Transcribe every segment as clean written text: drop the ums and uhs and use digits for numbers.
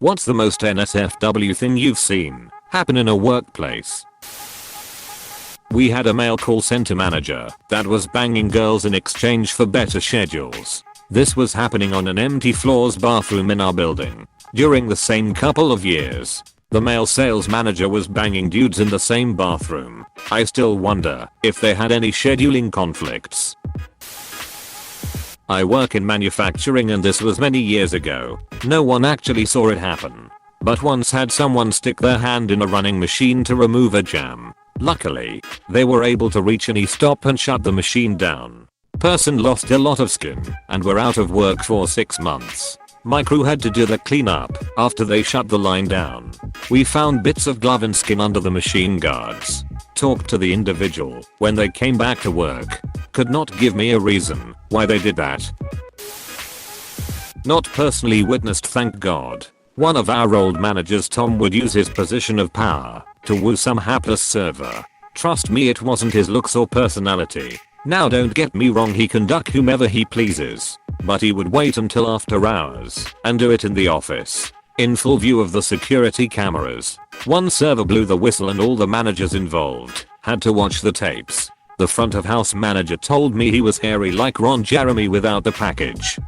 What's the most NSFW thing you've seen happen in a workplace? We had a male call center manager that was banging girls in exchange for better schedules. This was happening on an empty floors bathroom in our building. During the same couple of years, the male sales manager was banging dudes in the same bathroom. I still wonder if they had any scheduling conflicts. I work in manufacturing and this was many years ago. No one actually saw it happen, but once had someone stick their hand in a running machine to remove a jam. Luckily, they were able to reach any stop and shut the machine down. Person lost a lot of skin and were out of work for 6 months. My crew had to do the cleanup after they shut the line down. We found bits of glove and skin under the machine guards. Talked to the individual when they came back to work. Could not give me a reason why they did that. Not personally witnessed, thank God. One of our old managers, Tom, would use his position of power to woo some hapless server. Trust me, it wasn't his looks or personality. Now don't get me wrong, he can duck whomever he pleases, but he would wait until after hours and do it in the office, in full view of the security cameras. One server blew the whistle and all the managers involved had to watch the tapes. The front of house manager told me he was hairy like Ron Jeremy without the package.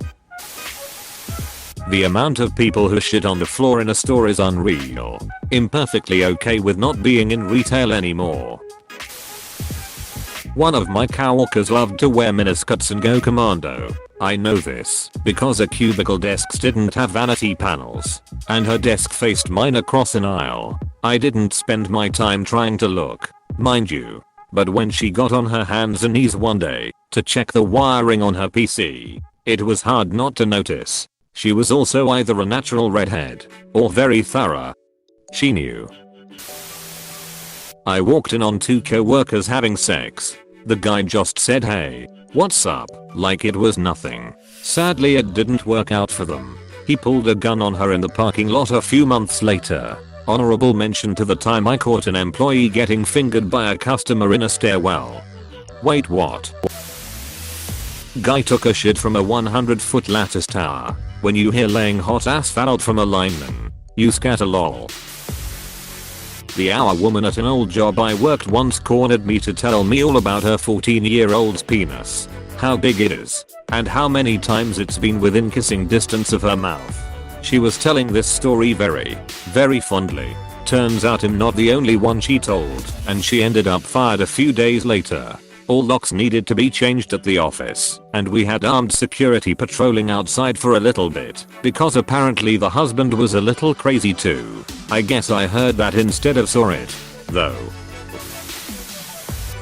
The amount of people who shit on the floor in a store is unreal. Imperfectly okay with not being in retail anymore. One of my coworkers loved to wear miniskirts and go commando. I know this because her cubicle desks didn't have vanity panels, and her desk faced mine across an aisle. I didn't spend my time trying to look, mind you, but when she got on her hands and knees one day to check the wiring on her PC, it was hard not to notice. She was also either a natural redhead or very thorough. She knew. I walked in on 2 co-workers having sex. The guy just said, "Hey, what's up?" like it was nothing. Sadly, it didn't work out for them. He pulled a gun on her in the parking lot a few months later. Honorable mention to the time I caught an employee getting fingered by a customer in a stairwell. Wait, what? Guy took a shit from a 100-foot lattice tower. When you hear laying hot asphalt from a lineman, you scatter lol. The hour woman at an old job I worked once cornered me to tell me all about her 14-year-old's penis, how big it is, and how many times it's been within kissing distance of her mouth. She was telling this story very, very fondly. Turns out I'm not the only one she told, and she ended up fired a few days later. All locks needed to be changed at the office, and we had armed security patrolling outside for a little bit, because apparently the husband was a little crazy too. I guess I heard that instead of saw it, though.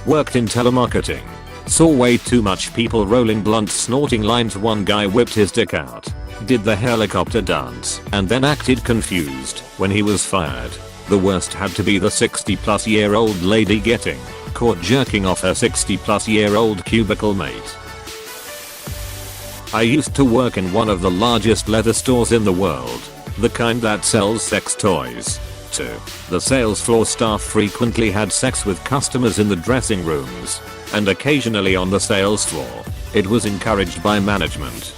Worked in telemarketing. Saw way too much people rolling blunts, snorting lines. One guy whipped his dick out, did the helicopter dance, and then acted confused when he was fired. The worst had to be the 60-plus-year-old lady getting caught jerking off her 60-plus-year-old cubicle mate. I used to work in one of the largest leather stores in the world, the kind that sells sex toys too. The sales floor staff frequently had sex with customers in the dressing rooms, and occasionally on the sales floor. It was encouraged by management.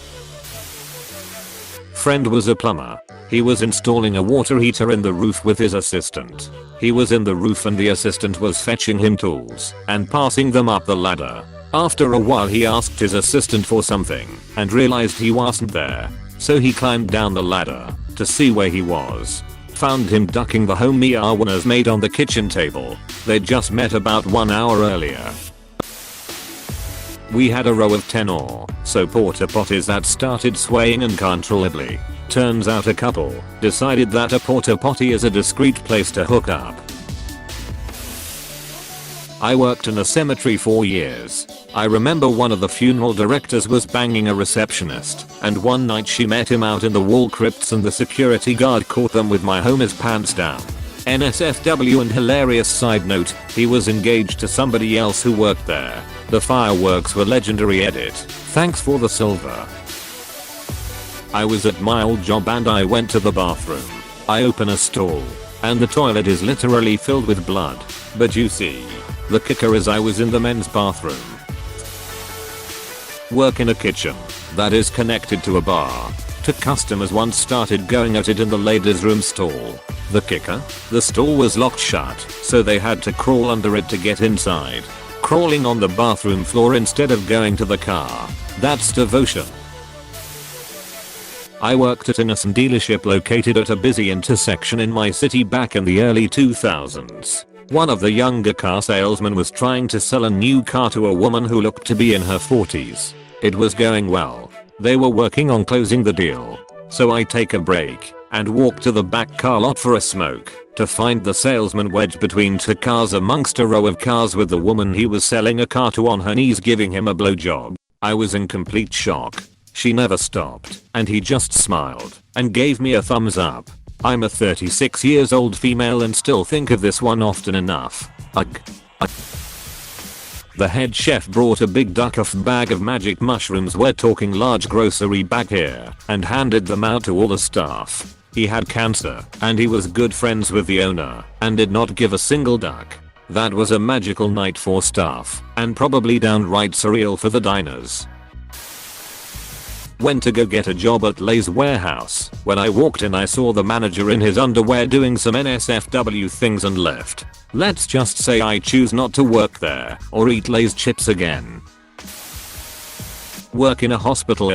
Friend was a plumber. He was installing a water heater in the roof with his assistant. He was in the roof and the assistant was fetching him tools and passing them up the ladder. After a while he asked his assistant for something and realized he wasn't there. So he climbed down the ladder to see where he was. Found him ducking the homemade awanas made on the kitchen table. They'd just met about 1 hour earlier. We had a row of 10 or so porta potties that started swaying uncontrollably. Turns out a couple decided that a porta potty is a discreet place to hook up. I worked in a cemetery for years. I remember one of the funeral directors was banging a receptionist, and one night she met him out in the wall crypts and the security guard caught them with my homie's pants down. NSFW, and hilarious side note, he was engaged to somebody else who worked there. The fireworks were legendary. Edit. Thanks for the silver. I was at my old job and I went to the bathroom. I open a stall, and the toilet is literally filled with blood. But you see, the kicker is I was in the men's bathroom. Work in a kitchen that is connected to a bar. to customers once started going at it in the ladies' room stall. The kicker? The stall was locked shut, so they had to crawl under it to get inside. Crawling on the bathroom floor instead of going to the car. That's devotion. I worked at a Nissan dealership located at a busy intersection in my city back in the early 2000s. One of the younger car salesmen was trying to sell a new car to a woman who looked to be in her 40s. It was going well. They were working on closing the deal. So I take a break and walk to the back car lot for a smoke to find the salesman wedged between two cars amongst a row of cars with the woman he was selling a car to on her knees giving him a blowjob. I was in complete shock. She never stopped, and he just smiled and gave me a thumbs up. I'm a 36 years old female and still think of this one often enough. Ugh. The head chef brought a big duck-off bag of magic mushrooms, we're talking large grocery bag here, and handed them out to all the staff. He had cancer, and he was good friends with the owner, and did not give a single duck. That was a magical night for staff, and probably downright surreal for the diners. Went to go get a job at Lay's warehouse. When I walked in I saw the manager in his underwear doing some NSFW things and left. Let's just say I choose not to work there or eat Lay's chips again. Work in a hospital.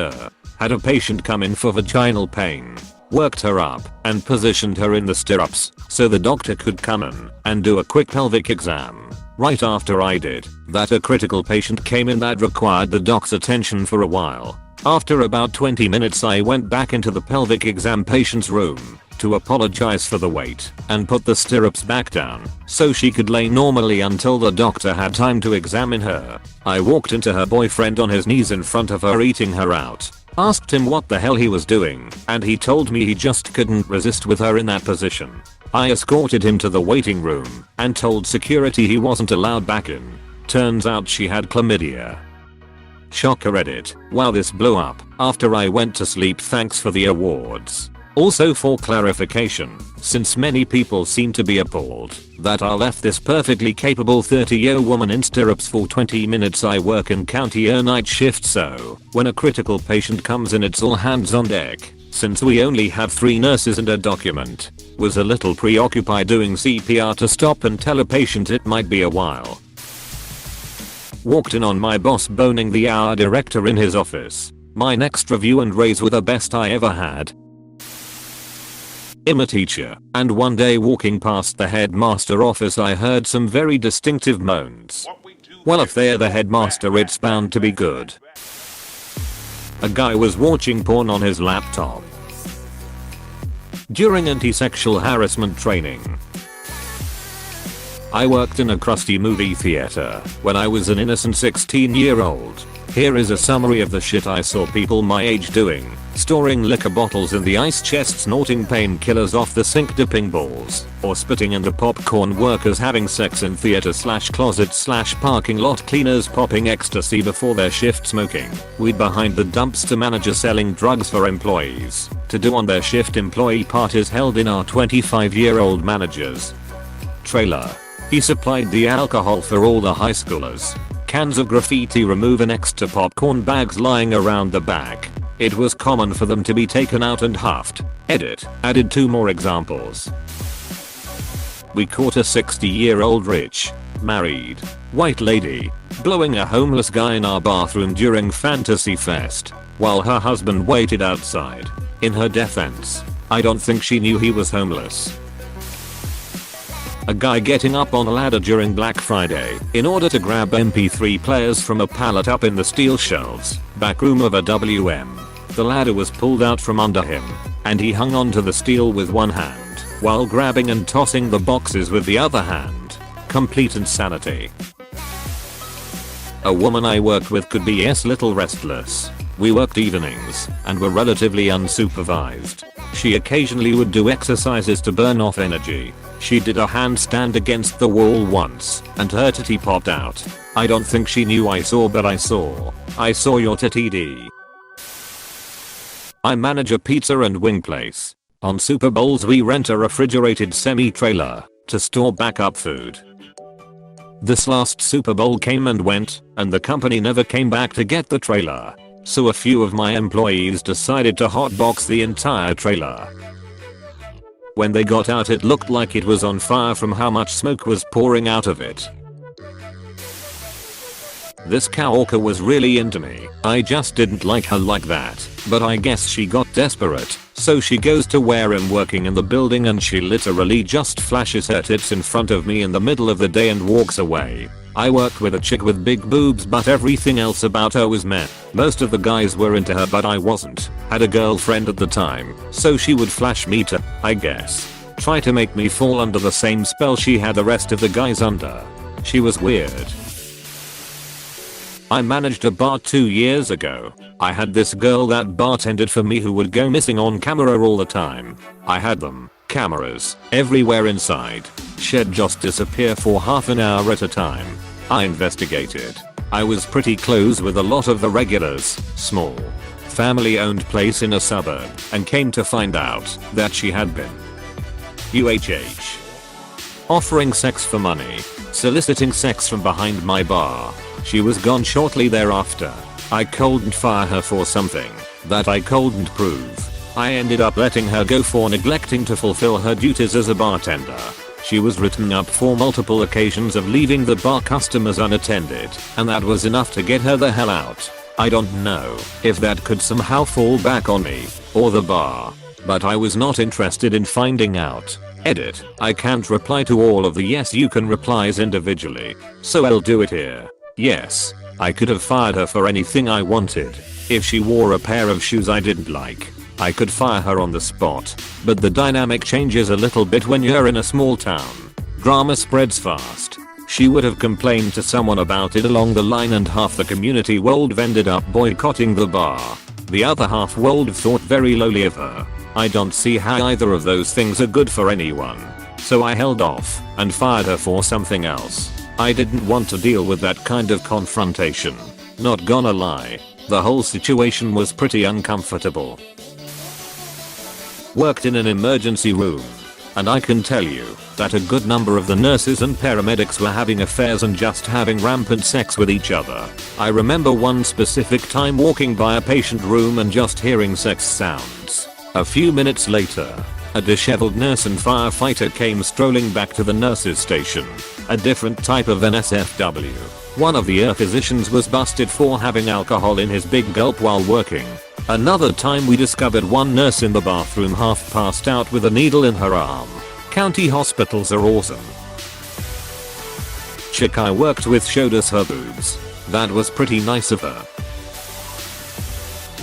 Had a patient come in for vaginal pain. Worked her up and positioned her in the stirrups so the doctor could come in and do a quick pelvic exam. Right after I did that, a critical patient came in that required the doc's attention for a while. After about 20 minutes I went back into the pelvic exam patient's room to apologize for the wait and put the stirrups back down so she could lay normally until the doctor had time to examine her. I walked into her boyfriend on his knees in front of her eating her out. Asked him what the hell he was doing, and he told me he just couldn't resist with her in that position. I escorted him to the waiting room and told security he wasn't allowed back in. Turns out she had chlamydia. AskReddit, wow, this blew up after I went to sleep, thanks for the awards. Also, for clarification, since many people seem to be appalled that I left this perfectly capable 30-year woman in stirrups for 20 minutes, I work in county night shift, so when a critical patient comes in it's all hands on deck. Since we only have 3 nurses and a document, was a little preoccupied doing CPR to stop and tell a patient it might be a while. Walked in on my boss boning the hour director in his office. My next review and raise were the best I ever had. I'm a teacher, and one day walking past the headmaster office I heard some very distinctive moans. Well, if they're the headmaster it's bound to be good. A guy was watching porn on his laptop during anti-sexual harassment training. I worked in a crusty movie theater when I was an innocent 16-year-old. Here is a summary of the shit I saw people my age doing. Storing liquor bottles in the ice chest, snorting painkillers off the sink, dipping balls or spitting into popcorn, workers having sex in theater / closet / parking lot, cleaners popping ecstasy before their shift, smoking weed behind the dumpster, manager selling drugs for employees to do on their shift, employee parties held in our 25-year-old manager's trailer. He supplied the alcohol for all the high schoolers. Cans of graffiti remover next to popcorn bags lying around the back. It was common for them to be taken out and huffed. Edit. Added 2 more examples. We caught a 60-year-old rich, married, white lady blowing a homeless guy in our bathroom during Fantasy Fest while her husband waited outside. In her defense, I don't think she knew he was homeless. A guy getting up on a ladder during Black Friday in order to grab MP3 players from a pallet up in the steel shelves back room of a WM. The ladder was pulled out from under him, and he hung onto the steel with one hand while grabbing and tossing the boxes with the other hand. Complete insanity. A woman I worked with could be little restless. We worked evenings and were relatively unsupervised. She occasionally would do exercises to burn off energy. She did a handstand against the wall once and her titty popped out. I don't think she knew I saw, but I saw your titty. I manage a pizza and wing place. On Super Bowls we rent a refrigerated semi-trailer to store backup food. This last Super Bowl came and went, and the company never came back to get the trailer. so a few of my employees decided to hotbox the entire trailer. When they got out, it looked like it was on fire from how much smoke was pouring out of it. This coworker was really into me. I just didn't like her like that, but I guess she got desperate, so she goes to where I'm working in the building and she literally just flashes her tits in front of me in the middle of the day and walks away. I worked with a chick with big boobs, but everything else about her was meh. Most of the guys were into her, but I wasn't. Had a girlfriend at the time, so she would flash me to, I guess, try to make me fall under the same spell she had the rest of the guys under. She was weird. I managed a bar 2 years ago. I had this girl that bartended for me who would go missing on camera all the time. I had them, cameras, everywhere inside. She'd just disappear for half an hour at a time. I investigated. I was pretty close with a lot of the regulars, small, family-owned place in a suburb, and came to find out that she had been UHH. Offering sex for money, soliciting sex from behind my bar. She was gone shortly thereafter. I couldn't fire her for something that I couldn't prove. I ended up letting her go for neglecting to fulfill her duties as a bartender. She was written up for multiple occasions of leaving the bar customers unattended, and that was enough to get her the hell out. I don't know if that could somehow fall back on me or the bar, but I was not interested in finding out. Edit. I can't reply to all of the yes you can replies individually, so I'll do it here. Yes, I could have fired her for anything I wanted. If she wore a pair of shoes I didn't like, I could fire her on the spot, but the dynamic changes a little bit when you're in a small town. Drama spreads fast. She would have complained to someone about it along the line and half the community would have ended up boycotting the bar. The other half would have thought very lowly of her. I don't see how either of those things are good for anyone. So I held off and fired her for something else. I didn't want to deal with that kind of confrontation. Not gonna lie, the whole situation was pretty uncomfortable. Worked in an emergency room, and I can tell you that a good number of the nurses and paramedics were having affairs and just having rampant sex with each other. I remember one specific time walking by a patient room and just hearing sex sounds. A few minutes later, a disheveled nurse and firefighter came strolling back to the nurses' station. A different type of NSFW. One of the physicians was busted for having alcohol in his big gulp while working. Another time we discovered one nurse in the bathroom half passed out with a needle in her arm. County hospitals are awesome. Chick I worked with showed us her boobs. That was pretty nice of her.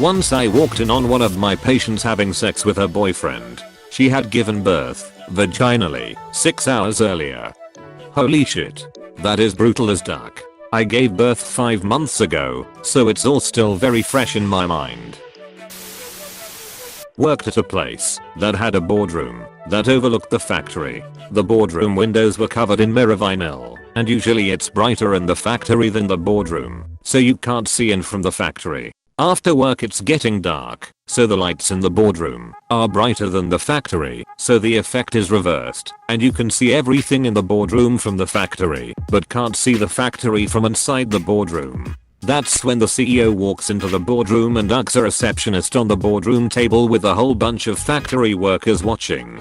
Once I walked in on one of my patients having sex with her boyfriend. She had given birth, vaginally, 6 hours earlier. Holy shit. That is brutal as duck. I gave birth 5 months ago, so it's all still very fresh in my mind. Worked at a place that had a boardroom that overlooked the factory. The boardroom windows were covered in mirror vinyl, and usually it's brighter in the factory than the boardroom, so you can't see in from the factory. After work it's getting dark, so the lights in the boardroom are brighter than the factory, so the effect is reversed, and you can see everything in the boardroom from the factory, but can't see the factory from inside the boardroom. That's when the CEO walks into the boardroom and hugs a receptionist on the boardroom table with a whole bunch of factory workers watching.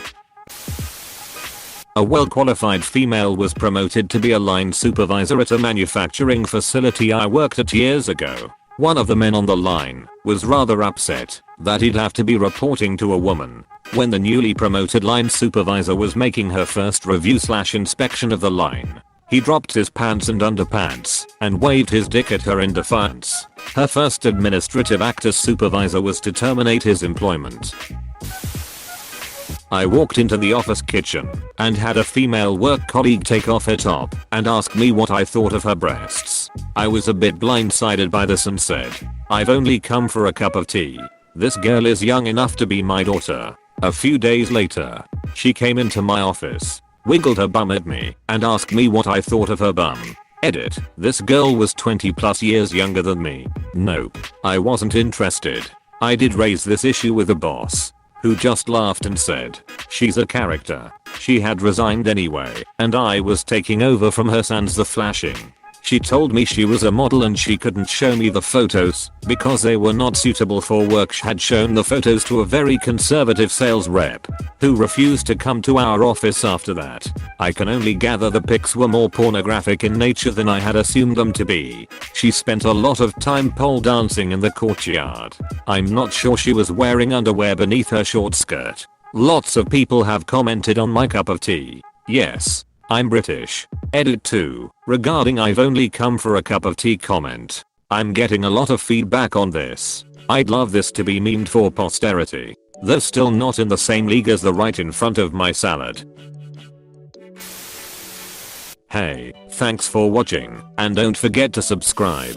A well-qualified female was promoted to be a line supervisor at a manufacturing facility I worked at years ago. One of the men on the line was rather upset that he'd have to be reporting to a woman when the newly promoted line supervisor was making her first review/inspection of the line. He dropped his pants and underpants and waved his dick at her in defiance. Her first administrative act as supervisor was to terminate his employment. I walked into the office kitchen and had a female work colleague take off her top and ask me what I thought of her breasts. I was a bit blindsided by this and said, "I've only come for a cup of tea. This girl is young enough to be my daughter." A few days later, she came into my office, wiggled her bum at me, and asked me what I thought of her bum. Edit. This girl was 20 plus years younger than me. Nope. I wasn't interested. I did raise this issue with the boss, who just laughed and said, "She's a character." She had resigned anyway, and I was taking over from her sans the flashing. She told me she was a model and she couldn't show me the photos because they were not suitable for work. She had shown the photos to a very conservative sales rep who refused to come to our office after that. I can only gather the pics were more pornographic in nature than I had assumed them to be. She spent a lot of time pole dancing in the courtyard. I'm not sure she was wearing underwear beneath her short skirt. Lots of people have commented on my cup of tea. Yes, I'm British. Edit 2. Regarding I've only come for a cup of tea comment. I'm getting a lot of feedback on this. I'd love this to be memed for posterity. Though still not in the same league as the right in front of my salad. Hey, thanks for watching, and don't forget to subscribe.